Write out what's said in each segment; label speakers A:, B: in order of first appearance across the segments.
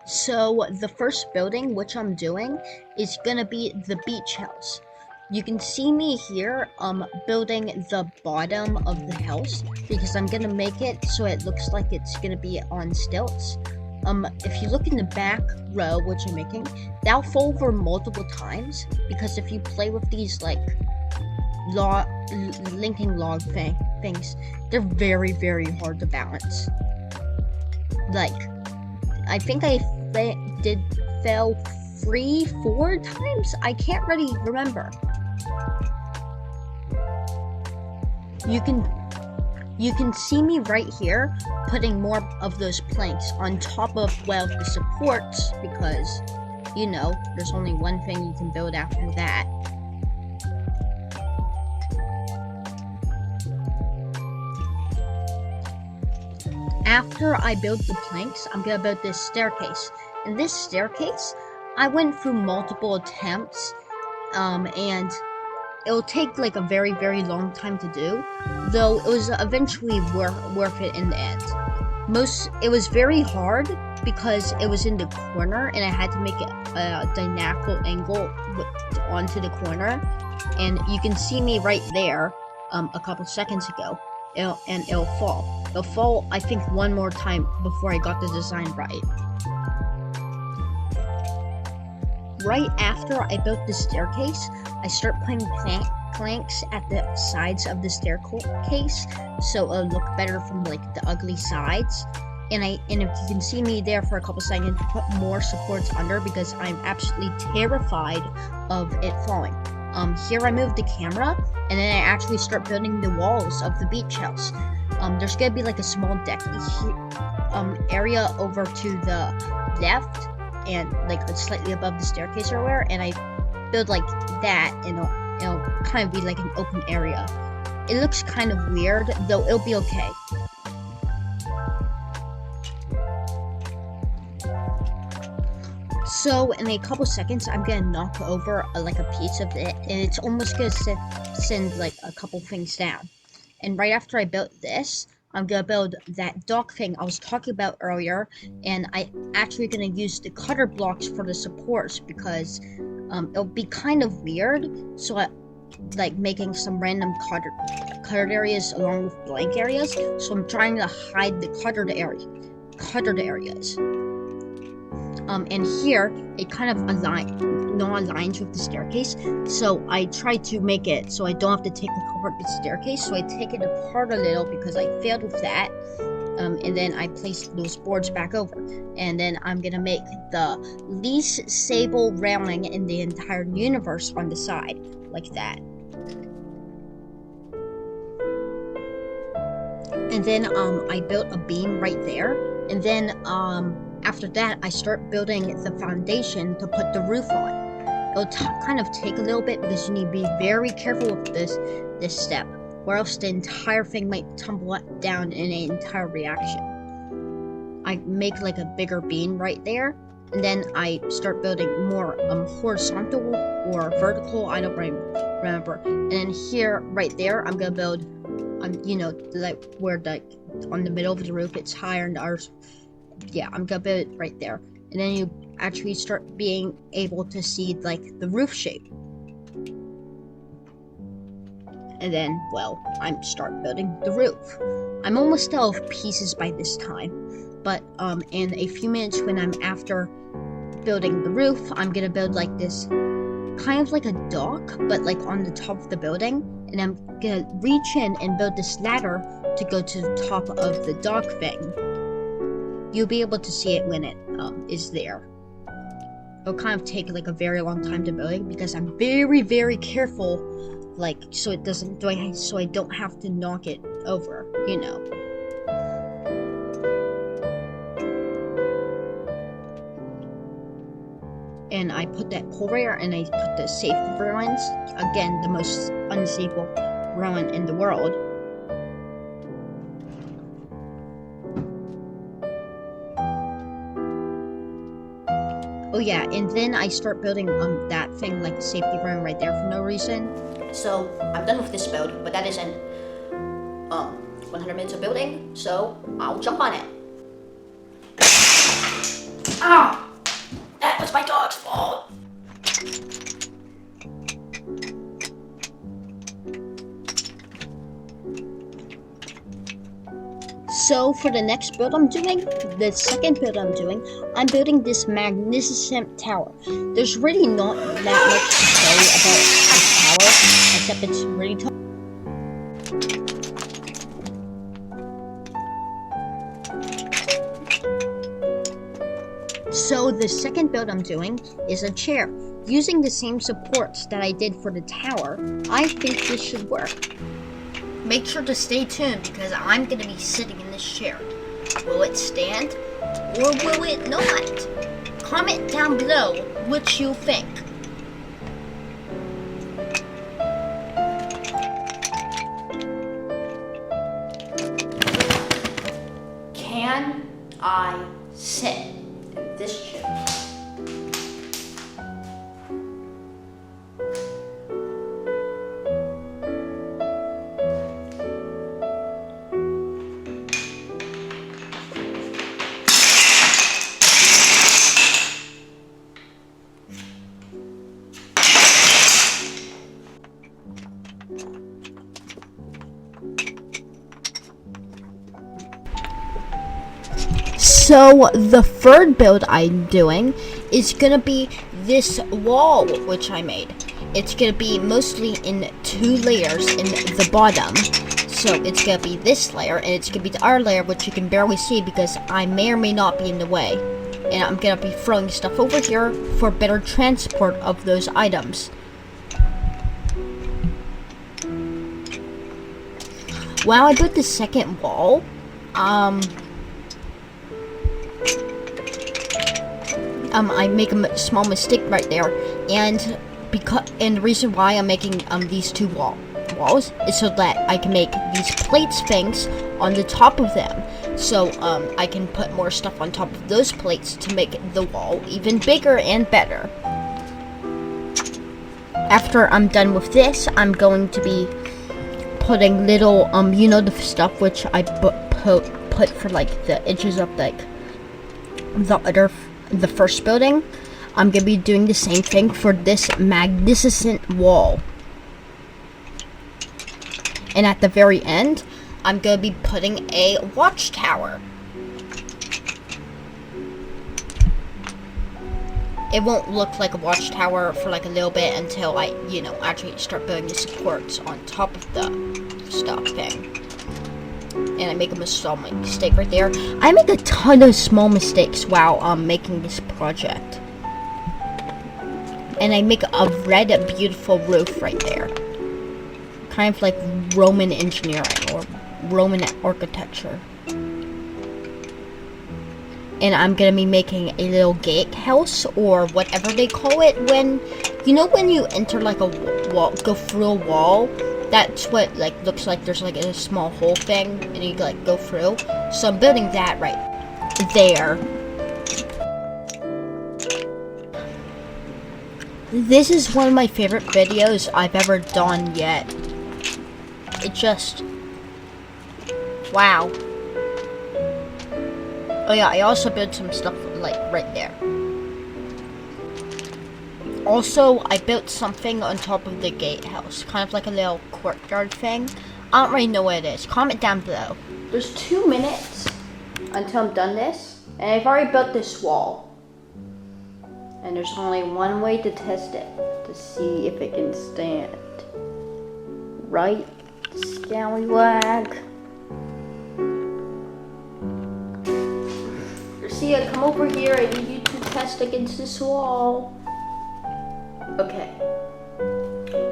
A: So the first building which I'm doing is gonna be the beach house. You can see me here building the bottom of the house because I'm gonna make it so it looks like it's gonna be on stilts. If you look in the back row which I'm making, that'll fall over multiple times because if you play with these like linking log things, they're very hard to balance. Like, I think I did fail 3-4 times. I can't really remember. You can see me right here putting more of those planks on top of, well, the supports, because you know there's only one thing you can build after that. After I build the planks, I'm gonna build this staircase. And this staircase, I went through multiple attempts, and it'll take like a very long time to do, though it was eventually worth it in the end. It was very hard because it was in the corner and I had to make it a dynamical angle onto the corner. And you can see me right there a couple seconds ago. It'll fall. It'll fall, I think, one more time before I got the design right. Right after I built the staircase, I start putting planks at the sides of the staircase so it'll look better from like the ugly sides. And if you can see me there for a couple seconds, put more supports under because I'm absolutely terrified of it falling. Here I move the camera, and then I actually start building the walls of the beach house. There's gonna be like a small deck area over to the left, and like slightly above the staircase or where, and I build like that, and it'll kind of be like an open area. It looks kind of weird, though it'll be okay. So in a couple seconds, I'm gonna knock over like a piece of it, and it's almost gonna send like a couple things down. And right after I built this, I'm gonna build that dock thing I was talking about earlier, and I actually gonna use the cutter blocks for the supports because it'll be kind of weird. So I like making some random cuttered areas along with blank areas. So I'm trying to hide the cuttered areas. And here it kind of aligns with the staircase, so I try to make it so I don't have to take apart the staircase, so I take it apart a little because I failed with that, and then I place those boards back over, and then I'm gonna make the least stable railing in the entire universe on the side, like that. And then I built a beam right there, and then after that, I start building the foundation to put the roof on. It'll kind of take a little bit because you need to be very careful with this step, or else the entire thing might tumble down in an entire reaction. I make like a bigger beam right there, and then I start building more horizontal or vertical, I don't remember. And then here, right there, I'm gonna build, you know, like where like on the middle of the roof, it's higher than ours. Yeah, I'm gonna build it right there, and then you actually start being able to see like the roof shape. And then, well, I start building the roof. I'm almost out of pieces by this time, but in a few minutes when I'm after building the roof, I'm gonna build like this kind of like a dock, but like on the top of the building, and I'm gonna reach in and build this ladder to go to the top of the dock thing. You'll be able to see it when it is there. It'll kind of take like a very long time to build because I'm very careful, like so it doesn't, so I don't have to knock it over, you know. And I put that pole there, and I put the safety ruins. Again, the most unstable ruin in the world. Oh yeah, and then I start building that thing like the safety room right there for no reason. So I'm done with this build, but that isn't 100 minutes of building, so I'll jump on it. Ah! That was my dog's fault! So for the next build I'm doing, the second build I'm building this magnificent tower. There's really not that much to say about this tower, except it's really tall. So the second build I'm doing is a chair. Using the same supports that I did for the tower, I think this should work. Make sure to stay tuned because I'm going to be sitting in this chair. Will it stand or will it not? Comment down below what you think. Can I sit in this chair? So the third build I'm doing is gonna be this wall which I made. It's gonna be mostly in 2 layers in the bottom. So it's gonna be this layer and it's gonna be the other layer which you can barely see because I may or may not be in the way. And I'm gonna be throwing stuff over here for better transport of those items. While I built the second wall, I make a small mistake right there, and the reason why I'm making these 2 walls is so that I can make these plate things on the top of them, so I can put more stuff on top of those plates to make the wall even bigger and better. After I'm done with this, I'm going to be putting little you know, the stuff which I put for like the edges of like the first building. I'm gonna be doing the same thing for this magnificent wall. And at the very end, I'm gonna be putting a watchtower. It won't look like a watchtower for like a little bit until I, you know, actually start building the supports on top of the stuff thing. And I make a small mistake right there. I make a ton of small mistakes while making this project. And I make a red, beautiful roof right there. Kind of like Roman engineering or Roman architecture. And I'm gonna be making a little gatehouse or whatever they call it when, you know, when you enter like a wall, go through a wall. That's what like looks like there's like a small hole thing and you like go through. So I'm building that right there. This is one of my favorite videos I've ever done yet. It just, wow. Oh yeah, I also built some stuff like right there. Also, I built something on top of the gatehouse, kind of like a little courtyard thing. I don't really know what it is. Comment down below. There's 2 minutes until I'm done this, and I've already built this wall. And there's only one way to test it, to see if it can stand. Right, scallywag? Garcia, come over here. I need you to test against this wall. Okay,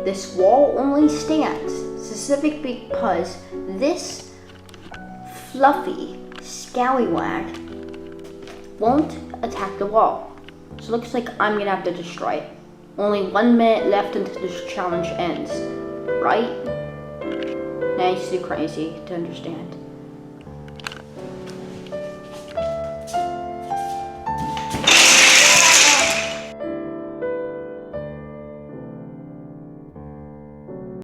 A: this wall only stands specifically because this fluffy scallywag won't attack the wall. So it looks like I'm gonna have to destroy it. Only 1 minute left until this challenge ends, right? Nice, too crazy to understand.